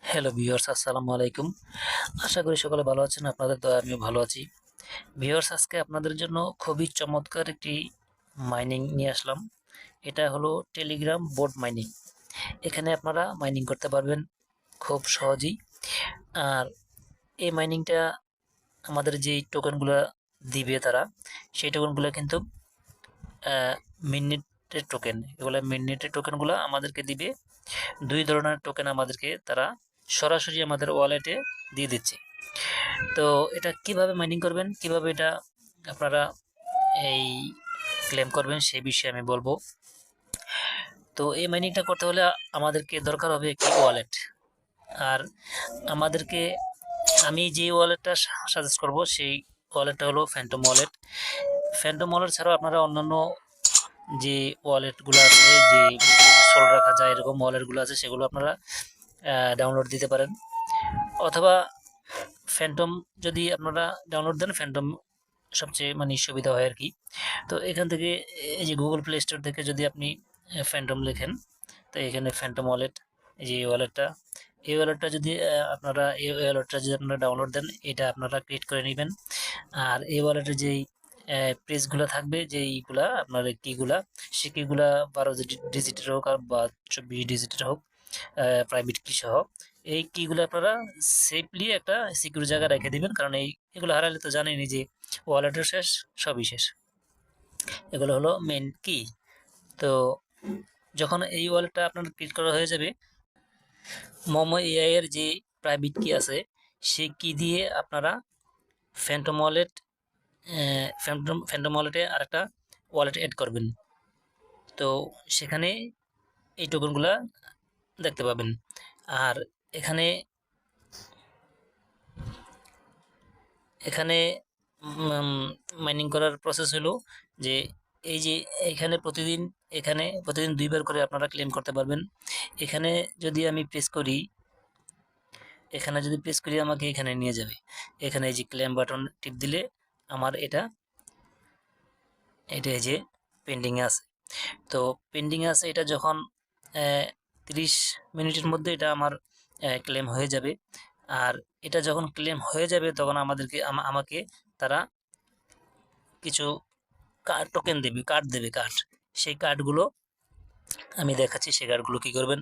Hello viewers, আসসালামু আলাইকুম। আশা করি সকলে ভালো আছেন। আপনাদের দয়ায় আমিও ভালো আছি। ভিউয়ার্স, আজকে আপনাদের জন্য খুবই চমৎকার একটি মাইনিং নিয়ে আসলাম। এটা হলো টেলিগ্রাম বোট মাইনিং। এখানে আপনারা মাইনিং করতে পারবেন খুব সহজেই। আর এই মাইনিংটা আমাদের যেই টোকেনগুলো দিবে তারা, সেই টোকেনগুলো কিন্তু মিনিটের টোকেন। এগুলো মিনিটের টোকেনগুলো আমাদেরকে দিবে। ২ ধরনের টোকেন আমাদেরকে তারা সরাসরি আমাদের ওয়ালেটে দিয়ে দিচ্ছে। তো এটা কিভাবে মাইনিং করবেন, কিভাবে এটা আপনারা এই ক্লেম করবেন সেই বিষয়ে আমি বলবো। তো এই মাইনিংটা করতে হলে আমাদেরকে দরকার হবে একটি ওয়ালেট। আর আমাদেরকে আমি যে ওয়ালেটটা সাজেস্ট করব সেই ওয়ালেটটা হলো ফ্যান্টম ওয়ালেট। ফ্যান্টম ওয়ালেট ছাড়াও আপনারা অন্যান্য যে ওয়ালেটগুলো আছে, যে সোল রাখা যায় এরকম ওয়ালেটগুলো আছে, সেগুলো আপনারা ডাউনলোড দিতে পারেন। অথবা ফ্যান্টম যদি আপনারা ডাউনলোড দেন, ফ্যান্টম সবচেয়ে সুবিধা হয় আর কি। তো এখান থেকে এই যে গুগল প্লে স্টোর থেকে যদি আপনি ফ্যান্টম লেখেন, তো এখানে ফ্যান্টম ওয়ালেট, এই যে এই ওয়ালেটটা যদি আপনারা ডাউনলোড দেন, এটা আপনারা ক্রিয়েট করে নেবেন। আর এই ওয়ালেটের যেই পেজগুলো থাকবে, যেইগুলা আপনার কিগুলা, সে কিগুলা 12 ডিজিটের হোক আর বা 24 ডিজিটের হোক, প্রাইভেট কি সহ, এই কিগুলো আপনারা সেফলি একটা সিকিউর জায়গায় রেখে দিবেন। কারণ এগুলো হারালে তো জানেনই যে ওয়ালেটের শেষ, সবই শেষ। এগুলো হলো মেইন কি। তো যখন এই ওয়ালেটটা আপনার ক্রিয়েট করা হয়ে যাবে, মোমো এআই এর যে প্রাইভেট কি আছে, সেই কি দিয়ে আপনারা ফ্যান্টম ওয়ালেট ফ্যান্টম ওয়ালেটে আরেকটা ওয়ালেট অ্যাড করবেন। তো সেখানে এই টোকেনগুলা দেখতে পাবেন। আর এখানে এখানে মাইনিং করার প্রসেস হলো যে এই যে প্রতিদিন 2 বার করে আপনারা ক্লেম করতে পারবেন। এখানে যদি আমি প্রেস করি, আমাকে এখানে নিয়ে যাবে। এখানে এই যে ক্লেম বাটন টিপ দিলে আমার এটা এই যে পেন্ডিংয়ে আছে। তো পেন্ডিংয়ে আছে, এটা যখন 30 মিনিটের মধ্যে এটা আমার ক্লেম হয়ে যাবে। আর এটা যখন ক্লেম হয়ে যাবে, তখন আমাকে তারা কিছু টোকেন দেবে, কার্ড। সেই কার্ডগুলো আমি দেখাচ্ছি। সেই কার্ডগুলো কী করবেন,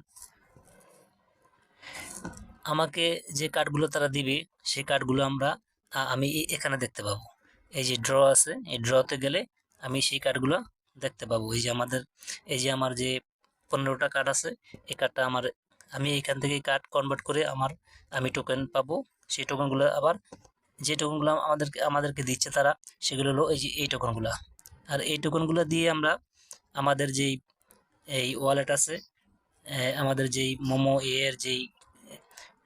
আমাকে যে কার্ডগুলো তারা দিবে, সেই কার্ডগুলো আমি এখানে দেখতে পাবো। এই যে ড্র আছে, এই ড্রতে গেলে আমি সেই কার্ডগুলো দেখতে পাবো। এই যে আমার যে 15টা কার্ড আছে, এই কার্ডটা আমি এখান থেকে কার্ড কনভার্ট করে আমি টোকেন পাবো। সেই টোকেনগুলো আবার, যে টোকেনগুলো আমাদেরকে দিচ্ছে তারা, সেগুলো হলো এই যে এই টোকেনগুলো। আর এই টোকেনগুলো দিয়ে আমরা আমাদের এই ওয়ালেট আছে, আমাদের যেই মোমো এর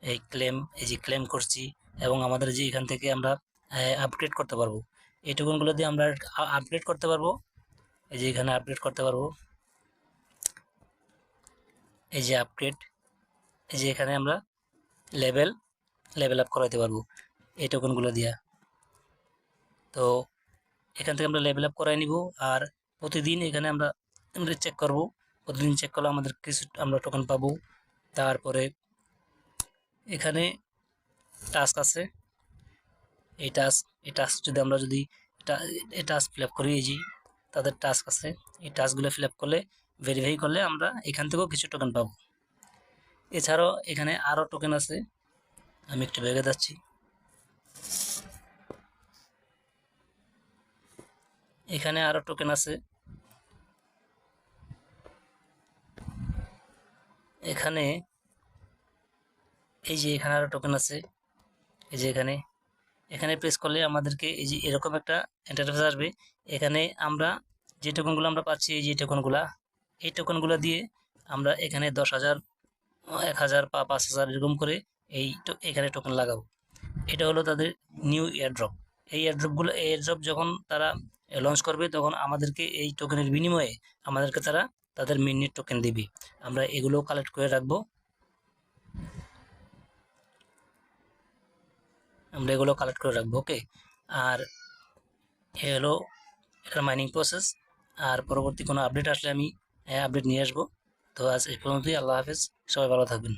এই যে ক্লেম করছি, এবং আমাদের যে এখান থেকে আমরা আপগ্রেড করতে পারবো। এই টোকেনগুলো দিয়ে আমরা আপগ্রেড করতে পারবো। এই যে এখানে আপগ্রেড করতে পারবো, এই যে আপগ্রেড, এই যে এখানে আমরা লেভেল আপ করাতে পারবো এই টোকেনগুলো দিয়া। তো এখান থেকে আমরা লেভেল আপ করাই নিব। আর প্রতিদিন এখানে আমরা চেক করব। প্রতিদিন চেক করলে আমাদের কিছু আমরা টোকেন পাবো। তারপরে এখানে টাস্ক আছে, এই টাস্ক যদি এই টাস্ক ফিল আপ করি, এই যে তাদের টাস্ক আছে, এই টাস্কগুলো ফিল আপ করলে, ভেরিফাই করলে আমরা এখান থেকেও কিছু টোকেন পাবো। এছাড়াও এখানে আরও টোকেন আছে, আমি একটু ভেঙে যাচ্ছি। এখানে আরও টোকেন আছে, এখানে এখানে আরও টোকেন আছে। এই যে এখানে প্রেস করলে আমাদেরকে এই যে এরকম একটা ইন্টারফেস আসবে। এখানে আমরা যে টোকেনগুলো আমরা পাচ্ছি, এই টোকেনগুলো দিয়ে আমরা এখানে 10,000, 1,000 বা 5,000 এরকম করে এখানে টোকেন লাগাবো। এটা হলো তাদের নিউ এয়ারড্রপ। এই এয়ারড্রপ যখন তারা লঞ্চ করবে, তখন আমাদেরকে এই টোকেনের বিনিময়ে তারা তাদের মিনিট টোকেন দিবে। আমরা এগুলো কালেক্ট করে রাখবো। ওকে। আর এ হলো এটার মাইনিং প্রসেস। আর পরবর্তী কোনো আপডেট আসলে আমি আপডেট নিয়ে আসবো। তো আজ এই পর্যন্তই। আল্লাহ হাফেজ, সবাই ভালো থাকবেন।